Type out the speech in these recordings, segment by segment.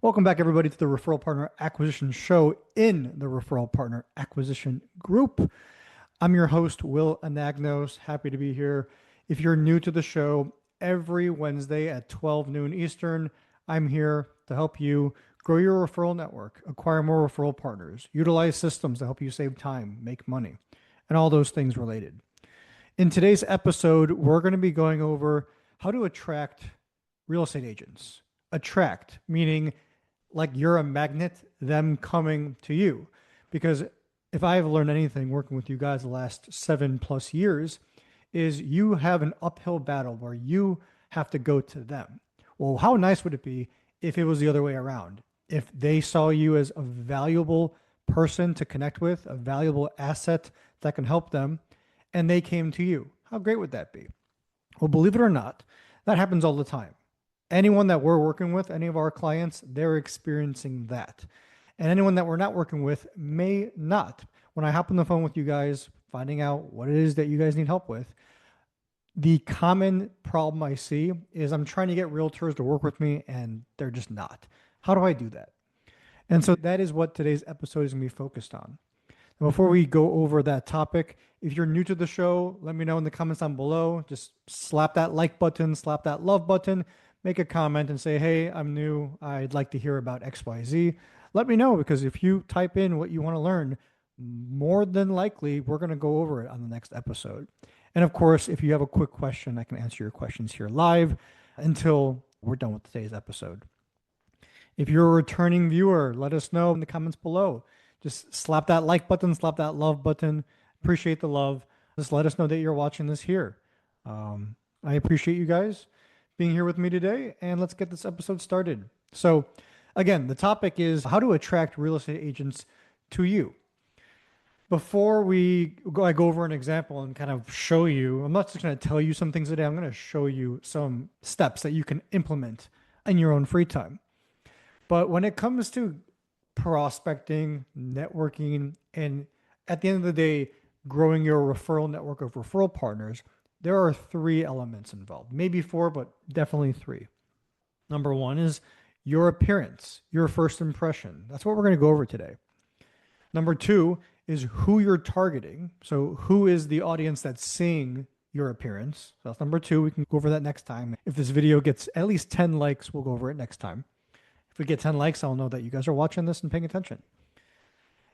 Welcome back, everybody, to the Referral Partner Acquisition Show in the Referral Partner Acquisition Group. I'm your host, Will Anagnos. Happy to be here. If you're new to the show, every Wednesday at 12 noon Eastern, I'm here to help you grow your referral network, acquire more referral partners, utilize systems to help you save time, make money, and all those things related. In today's episode, we're going to be going over how to attract real estate agents. Attract, meaning like you're a magnet, them coming to you. Because if I've learned anything working with you guys the last 7+ years, is you have an uphill battle where you have to go to them. Well, how nice would it be if it was the other way around? If they saw you as a valuable person to connect with, a valuable asset that can help them, and they came to you. How great would that be? Well, believe it or not, that happens all the time. Anyone that we're working with, any of our clients, they're experiencing that. And anyone that we're not working with may not. When I hop on the phone with you guys, finding out what it is that you guys need help with, the common problem I see is I'm trying to get realtors to work with me and they're just not. How do I do that? And so that is what today's episode is going to be focused on. And before we go over that topic, if you're new to the show, let me know in the comments down below. Just slap that like button, slap that love button. Make a comment and say, hey, I'm new. I'd like to hear about XYZ. Let me know, because if you type in what you want to learn, more than likely, we're going to go over it on the next episode. And of course, if you have a quick question, I can answer your questions here live until we're done with today's episode. If you're a returning viewer, let us know in the comments below. Just slap that like button, slap that love button. Appreciate the love. Just let us know that you're watching this here. I appreciate you guys being here with me today, and let's get this episode started. So again, the topic is how to attract real estate agents to you. Before I go over an example and kind of show you, I'm not just going to tell you some things today, I'm going to show you some steps that you can implement in your own free time. But when it comes to prospecting, networking, and at the end of the day, growing your referral network of referral partners, there are 3 elements involved, maybe 4, but definitely 3. Number 1 is your appearance, your first impression. That's what we're going to go over today. Number 2 is who you're targeting. So who is the audience that's seeing your appearance? So that's number 2. We can go over that next time. If this video gets at least 10 likes, we'll go over it next time. If we get 10 likes, I'll know that you guys are watching this and paying attention.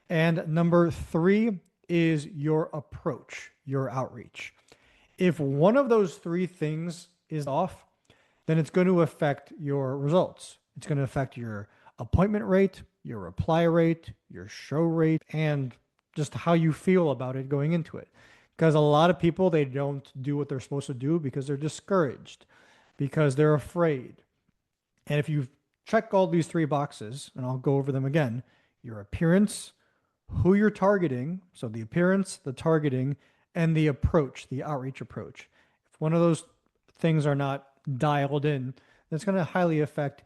And number 3 is your approach, your outreach. If one of those 3 things is off, then it's going to affect your results. It's going to affect your appointment rate, your reply rate, your show rate, and just how you feel about it going into it. Because a lot of people, they don't do what they're supposed to do because they're discouraged, because they're afraid. And if you check all these 3 boxes, and I'll go over them again, your appearance, who you're targeting, so the appearance, the targeting, and the approach, the outreach approach. If one of those things are not dialed in, that's going to highly affect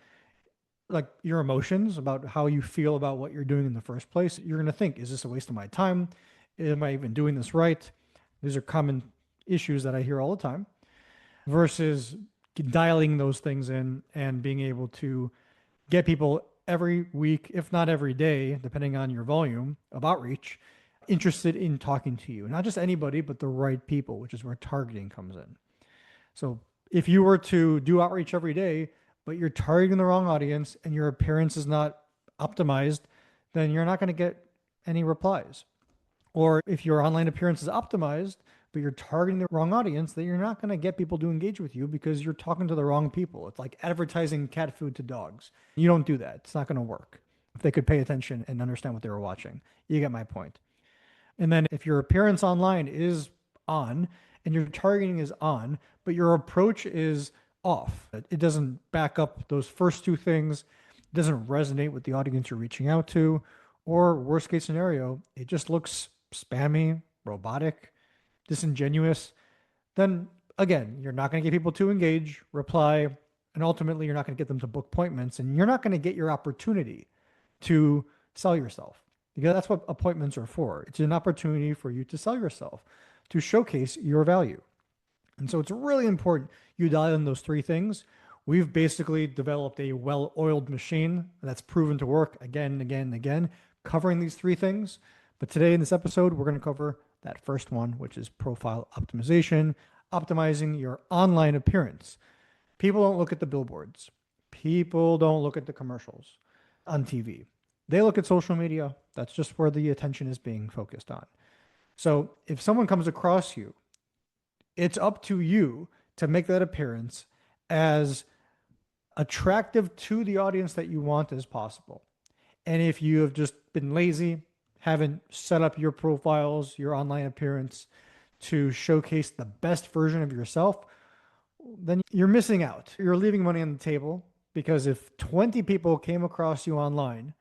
like your emotions about how you feel about what you're doing in the first place. You're going to think, is this a waste of my time? Am I even doing this right? These are common issues that I hear all the time, versus dialing those things in and being able to get people every week, if not every day, depending on your volume of outreach, interested in talking to you. Not just anybody, but the right people, which is where targeting comes in. So if you were to do outreach every day, but you're targeting the wrong audience and your appearance is not optimized, then you're not going to get any replies. Or if your online appearance is optimized, but you're targeting the wrong audience, then you're not going to get people to engage with you because you're talking to the wrong people. It's like advertising cat food to dogs. You don't do that. It's not going to work. If they could pay attention and understand what they were watching, you get my point. And then if your appearance online is on and your targeting is on, but your approach is off, it doesn't back up those first 2 things, it doesn't resonate with the audience you're reaching out to, or worst case scenario, it just looks spammy, robotic, disingenuous, then again, you're not going to get people to engage, reply, and ultimately you're not going to get them to book appointments, and you're not going to get your opportunity to sell yourself. Because that's what appointments are for. It's an opportunity for you to sell yourself, to showcase your value. And so it's really important you dial in those 3 things, We've basically developed a well-oiled machine that's proven to work again and again and again, covering these three things. But today in this episode, we're going to cover that first one, which is profile optimization, optimizing your online appearance. People don't look at the billboards. People don't look at the commercials on TV. They look at social media. That's just where the attention is being focused on. So if someone comes across you, it's up to you to make that appearance as attractive to the audience that you want as possible. And if you have just been lazy, haven't set up your profiles, your online appearance to showcase the best version of yourself, then you're missing out. You're leaving money on the table because if 20 people came across you online,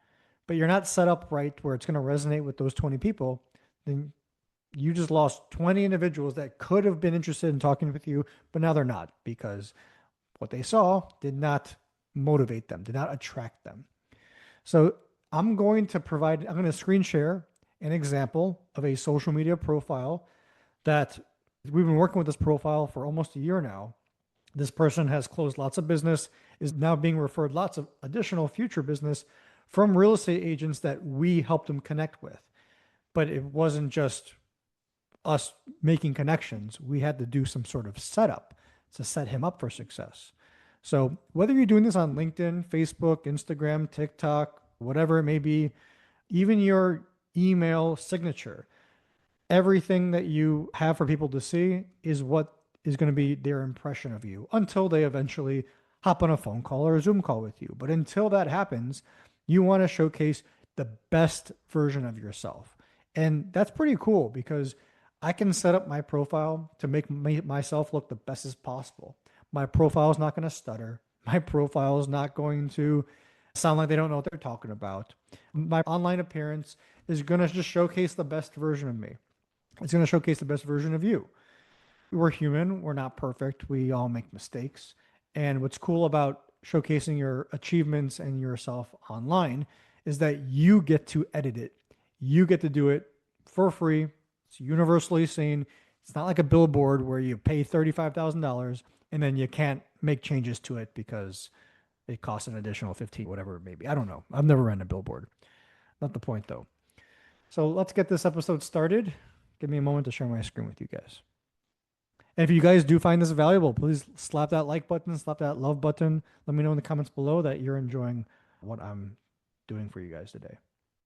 but you're not set up right where it's going to resonate with those 20 people, then you just lost 20 individuals that could have been interested in talking with you, but now they're not because what they saw did not motivate them, did not attract them. So I'm going to screen share an example of a social media profile that we've been working with this profile for almost a year now. This person has closed lots of business, is now being referred lots of additional future business from real estate agents that we helped them connect with. But it wasn't just us making connections. We had to do some sort of setup to set him up for success. So whether you're doing this on LinkedIn, Facebook, Instagram, TikTok, whatever it may be, even your email signature, everything that you have for people to see is what is going to be their impression of you until they eventually hop on a phone call or a Zoom call with you. But until that happens, you want to showcase the best version of yourself. And that's pretty cool because I can set up my profile to make myself look the best as possible. My profile is not going to stutter. My profile is not going to sound like they don't know what they're talking about. My online appearance is going to just showcase the best version of me. It's going to showcase the best version of you. We're human. We're not perfect. We all make mistakes. And what's cool about showcasing your achievements and yourself online is that you get to edit it. You get to do it for free. It's universally seen. It's not like a billboard where you pay $35,000 and then you can't make changes to it because it costs an additional 15, whatever it may be. I don't know. I've never ran a billboard. Not the point though. So let's get this episode started. Give me a moment to share my screen with you guys. And if you guys do find this valuable, please slap that like button, slap that love button. Let me know in the comments below that you're enjoying what I'm doing for you guys today.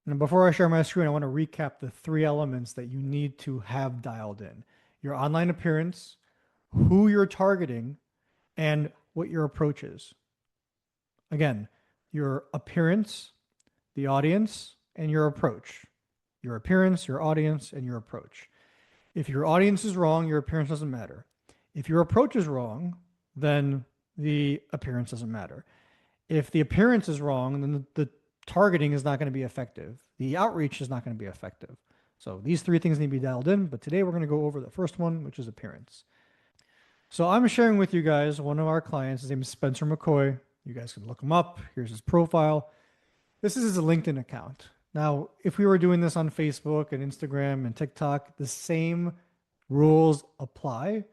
And before I share my screen, I want to recap the three elements that you need to have dialed in: your online appearance, who you're targeting, and what your approach is. Again, your appearance, the audience, and your approach. Your appearance, your audience, and your approach. If your audience is wrong, your appearance doesn't matter. If your approach is wrong, then the appearance doesn't matter. If the appearance is wrong, then the targeting is not going to be effective. The outreach is not going to be effective. So these three things need to be dialed in, but today we're going to go over the first one, which is appearance. So I'm sharing with you guys one of our clients. His name is Spencer McCoy. You guys can look him up. Here's his profile. This is his LinkedIn account. Now, if we were doing this on Facebook and Instagram and TikTok, the same rules apply,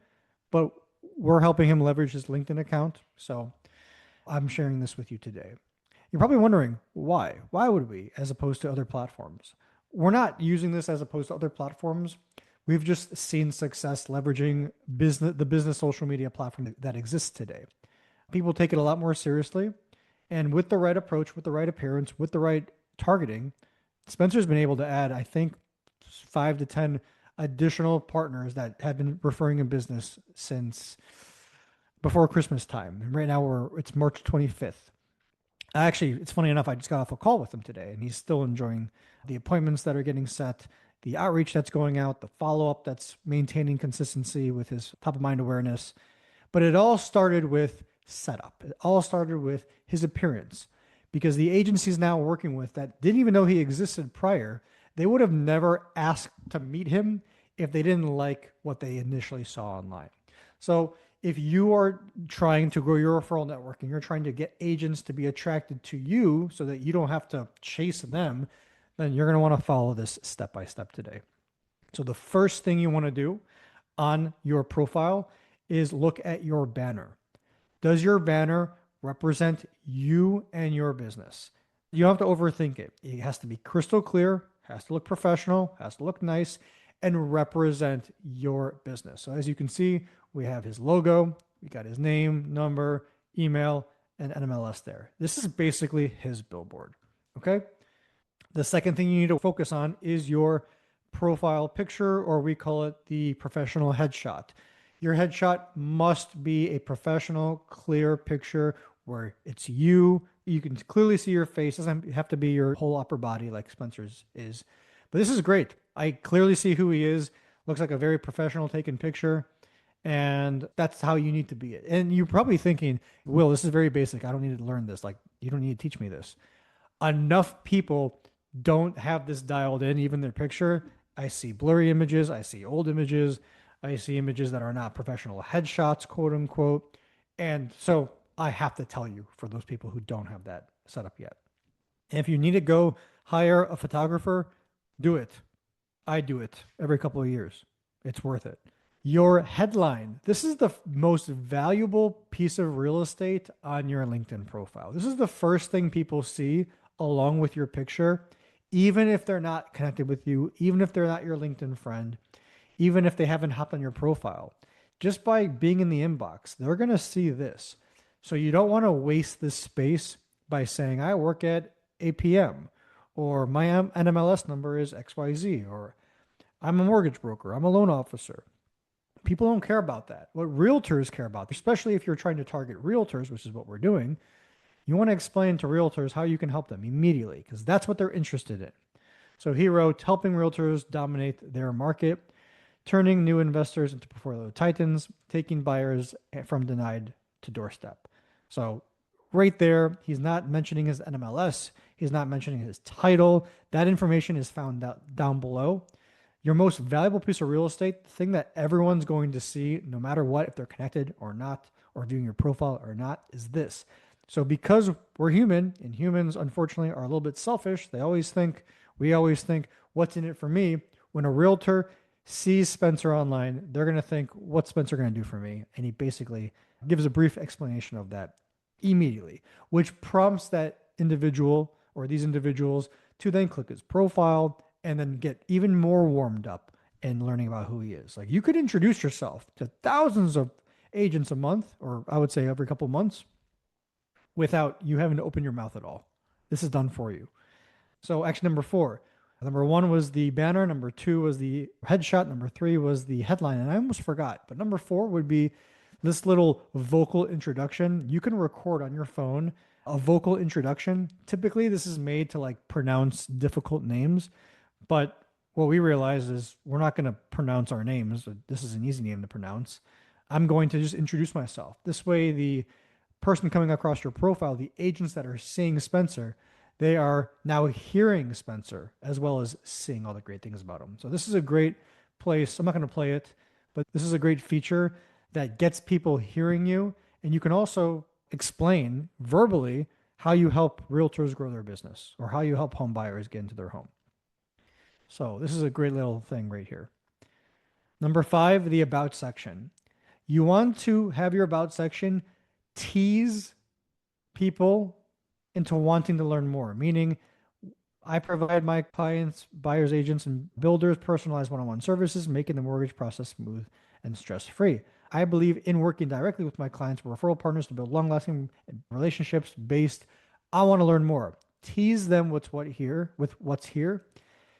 but we're helping him leverage his LinkedIn account. So I'm sharing this with you today. You're probably wondering why? Why would we, as opposed to other platforms? We're not using this as opposed to other platforms. We've just seen success leveraging the business social media platform that exists today. People take it a lot more seriously. And with the right approach, with the right appearance, with the right targeting, Spencer's been able to add, I think, 5 to 10 additional partners that have been referring in business since before Christmas time. And right now it's March 25th. Actually, it's funny enough, I just got off a call with him today and he's still enjoying the appointments that are getting set, the outreach that's going out, the follow-up that's maintaining consistency with his top of mind awareness. But it all started with setup. It all started with his appearance, because the agencies now working with that didn't even know he existed prior, they would have never asked to meet him if they didn't like what they initially saw online. So if you are trying to grow your referral network and you're trying to get agents to be attracted to you so that you don't have to chase them, then you're going to want to follow this step by step today. So the first thing you want to do on your profile is look at your banner. Does your banner represent you and your business? You don't have to overthink it. It has to be crystal clear, has to look professional, has to look nice, and represent your business. So as you can see, we have his logo, we got his name, number, email, and NMLS there. This is basically his billboard. Okay. The second thing you need to focus on is your profile picture, or we call it the professional headshot. Your headshot must be a professional, clear picture where it's you. You can clearly see your face. It doesn't have to be your whole upper body like Spencer's is. But this is great. I clearly see who he is. Looks like a very professional taken picture. And that's how you need to be it. And you're probably thinking, Will, this is very basic. I don't need to learn this. Like, you don't need to teach me this. Enough people don't have this dialed in, even their picture. I see blurry images, I see old images, I see images that are not professional headshots, quote unquote. And so I have to tell you for those people who don't have that set up yet. And if you need to go hire a photographer, do it. I do it every couple of years. It's worth it. Your headline. This is the most valuable piece of real estate on your LinkedIn profile. This is the first thing people see along with your picture, even if they're not connected with you, even if they're not your LinkedIn friend, even if they haven't hopped on your profile. Just by being in the inbox, they're going to see this. So you don't want to waste this space by saying, I work at APM, or my NMLS number is XYZ, or I'm a mortgage broker, I'm a loan officer. People don't care about that. What realtors care about, especially if you're trying to target realtors, which is what we're doing, you want to explain to realtors how you can help them immediately because that's what they're interested in. So he wrote, helping realtors dominate their market, turning new investors into portfolio titans, taking buyers from denied to doorstep. So right there, he's not mentioning his NMLS. He's not mentioning his title. That information is found down below. Your most valuable piece of real estate, the thing that everyone's going to see, no matter what, if they're connected or not, or viewing your profile or not, is this. So because we're human, and humans unfortunately are a little bit selfish, we always think, what's in it for me? When a realtor sees Spencer online, they're going to think, what's Spencer going to do for me? And he basically gives a brief explanation of that immediately, which prompts that individual or these individuals to then click his profile and then get even more warmed up and learning about who he is. Like you could introduce yourself to thousands of agents a month, or I would say every couple of months, without you having to open your mouth at all. This is done for you. So action number 4. Number 1 was the banner. Number 2 was the headshot. Number 3 was the headline. And I almost forgot, but number 4 would be this little vocal introduction. You can record on your phone a vocal introduction. Typically, this is made to like pronounce difficult names, but what we realize is we're not going to pronounce our names. This is an easy name to pronounce. I'm going to just introduce myself. This way, the person coming across your profile, the agents that are seeing Spencer, they are now hearing Spencer as well as seeing all the great things about him. So this is a great place. I'm not going to play it, but this is a great feature that gets people hearing you. And you can also explain verbally how you help realtors grow their business or how you help home buyers get into their home. So this is a great little thing right here. Number 5, the about section. You want to have your about section tease people into wanting to learn more, meaning I provide my clients, buyers, agents, and builders personalized one-on-one services, making the mortgage process smooth and stress-free. I believe in working directly with my clients, referral partners to build long-lasting relationships based. I want to learn more. Tease them with what's here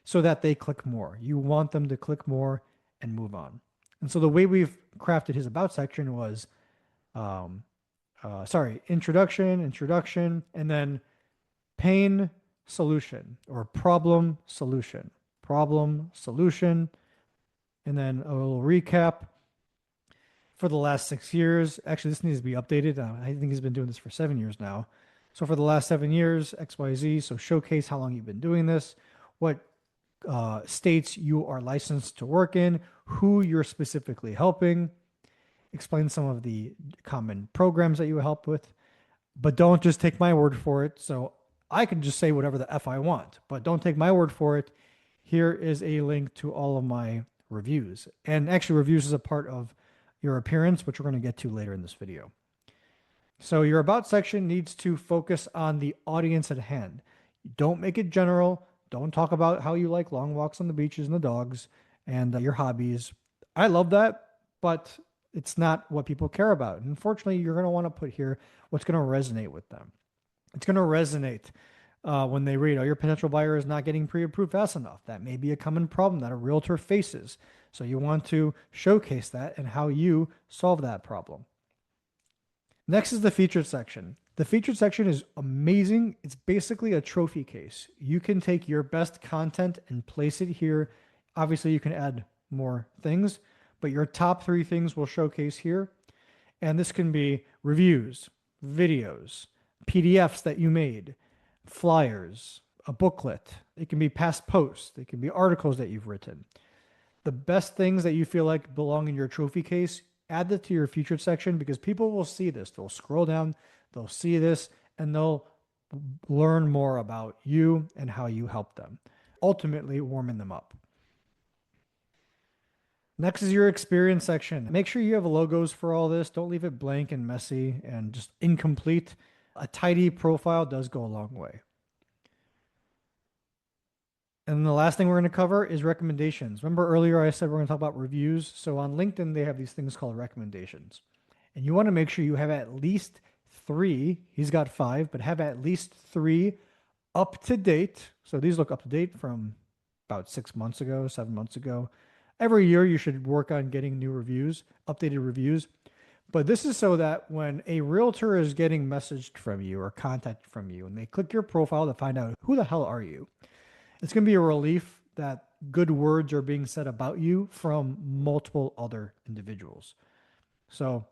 so that they click more. You want them to click more and move on. And so the way we've crafted his about section was introduction, and then pain solution or problem solution, and then a little recap for the last 6 years. Actually, this needs to be updated. I think he's been doing this for 7 years now. So for the last 7 years, XYZ. So showcase how long you've been doing this, what states you are licensed to work in, who you're specifically helping, explain some of the common programs that you help with, but don't just take my word for it. So I can just say whatever the F I want, but don't take my word for it. Here is a link to all of my reviews. And actually, reviews is a part of your appearance, which we're going to get to later in this video. So your about section needs to focus on the audience at hand. Don't make it general. Don't talk about how you like long walks on the beaches and the dogs and your hobbies. I love that, but it's not what people care about. And unfortunately, you're going to want to put here what's going to resonate with them. It's going to resonate when they read, oh, your potential buyer is not getting pre-approved fast enough. That may be a common problem that a realtor faces. So you want to showcase that and how you solve that problem. Next is the featured section. The featured section is amazing. It's basically a trophy case. You can take your best content and place it here. Obviously, you can add more things, but your top three things will showcase here. And this can be reviews, videos, PDFs that you made, flyers, a booklet. It can be past posts. It can be articles that you've written. The best things that you feel like belong in your trophy case, add that to your featured section because people will see this. They'll scroll down, they'll see this, and they'll learn more about you and how you help them, ultimately warming them up. Next is your experience section. Make sure you have logos for all this. Don't leave it blank and messy and just incomplete. A tidy profile does go a long way. And the last thing we're going to cover is recommendations. Remember earlier I said we're going to talk about reviews. So on LinkedIn, they have these things called recommendations. And you want to make sure you have at least three. He's got five, but have at least three up to date. So these look up to date from about 6 months ago, 7 months ago. Every year you should work on getting new reviews, updated reviews. But this is so that when a realtor is getting messaged from you or contacted from you and they click your profile to find out who the hell are you, it's going to be a relief that good words are being said about you from multiple other individuals. So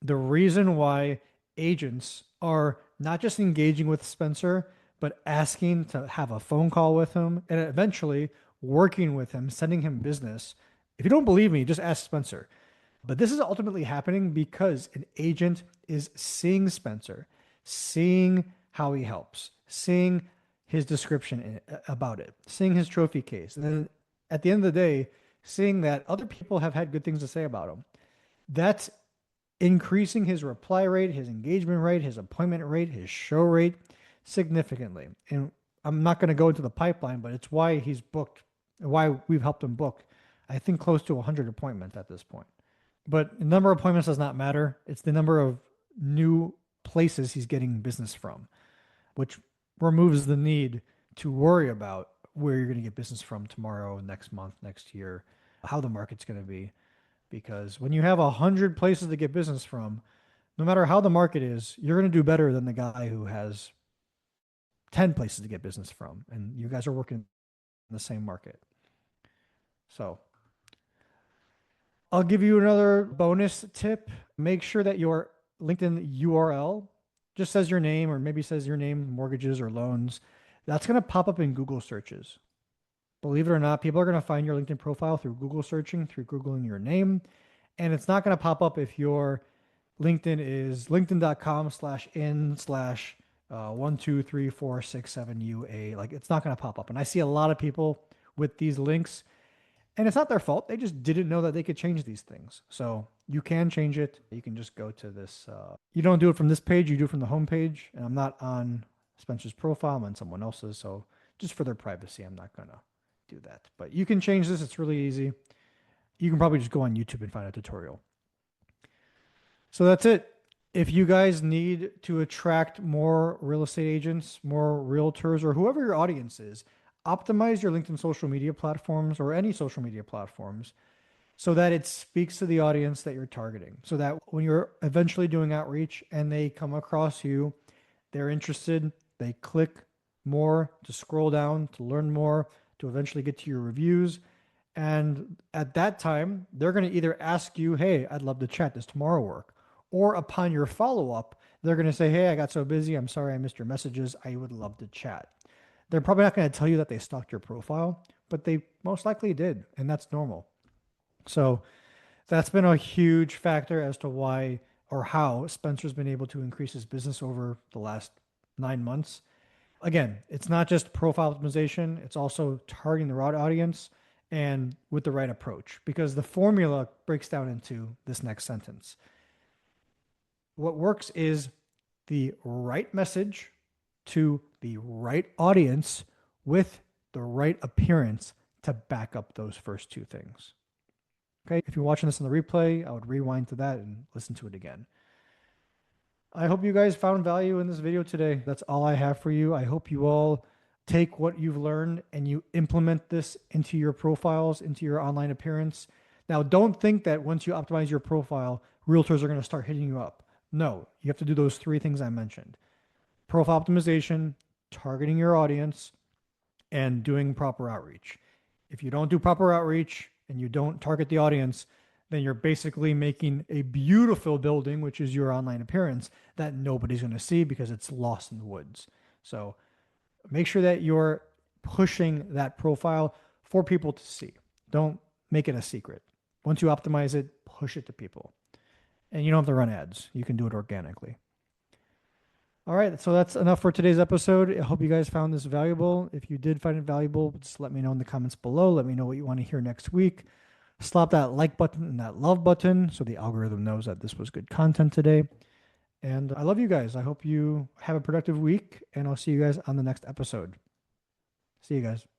the reason why agents are not just engaging with Spencer, but asking to have a phone call with him and eventually working with him, sending him business. If you don't believe me, just ask Spencer. But this is ultimately happening because an agent is seeing Spencer, seeing how he helps, seeing his description about it, seeing his trophy case. And then at the end of the day, seeing that other people have had good things to say about him. That's increasing his reply rate, his engagement rate, his appointment rate, his show rate significantly. And I'm not going to go into the pipeline, but it's why he's booked, why we've helped him book, I think, close to 100 appointments at this point. But the number of appointments does not matter. It's the number of new places he's getting business from, which removes the need to worry about where you're going to get business from tomorrow, next month, next year, how the market's going to be. Because when you have 100 places to get business from, no matter how the market is, you're going to do better than the guy who has 10 places to get business from. And you guys are working in the same market. So I'll give you another bonus tip. Make sure that your LinkedIn URL just says your name or maybe says your name, mortgages or loans. That's going to pop up in Google searches. Believe it or not, people are going to find your LinkedIn profile through Google searching, through Googling your name. And it's not going to pop up if your LinkedIn is linkedin.com/in/1234667UA. Like it's not going to pop up. And I see a lot of people with these links and it's not their fault. They just didn't know that they could change these things. So you can change it. You can just go to this. You don't do it from this page. You do it from the home page. And I'm not on Spencer's profile. I'm on someone else's. So just for their privacy, I'm not going to do that. But you can change this. It's really easy. You can probably just go on YouTube and find a tutorial. So that's it. If you guys need to attract more real estate agents, more realtors, or whoever your audience is, optimize your LinkedIn social media platforms or any social media platforms so that it speaks to the audience that you're targeting. So that when you're eventually doing outreach and they come across you, they're interested, they click more to scroll down, to learn more, to eventually get to your reviews. And at that time, they're going to either ask you, hey, I'd love to chat. Does tomorrow work? Or upon your follow up, they're going to say, hey, I got so busy. I'm sorry I missed your messages. I would love to chat. They're probably not going to tell you that they stalked your profile, but they most likely did. And that's normal. So that's been a huge factor as to why or how Spencer's been able to increase his business over the last 9 months. Again, it's not just profile optimization, it's also targeting the right audience and with the right approach because the formula breaks down into this next sentence. What works is the right message to the right audience with the right appearance to back up those first two things. Okay. If you're watching this on the replay, I would rewind to that and listen to it again. I hope you guys found value in this video today. That's all I have for you. I hope you all take what you've learned and you implement this into your profiles, into your online appearance. Now, don't think that once you optimize your profile, realtors are going to start hitting you up. No, you have to do those three things I mentioned: profile optimization, targeting your audience, and doing proper outreach. If you don't do proper outreach and you don't target the audience, then you're basically making a beautiful building, which is your online appearance, that nobody's going to see because it's lost in the woods. So make sure that you're pushing that profile for people to see. Don't make it a secret. Once you optimize it, push it to people. And you don't have to run ads. You can do it organically. All right, so that's enough for today's episode. I hope you guys found this valuable. If you did find it valuable, just let me know in the comments below. Let me know what you want to hear next week. Slap that like button and that love button so the algorithm knows that this was good content today. And I love you guys. I hope you have a productive week, and I'll see you guys on the next episode. See you guys.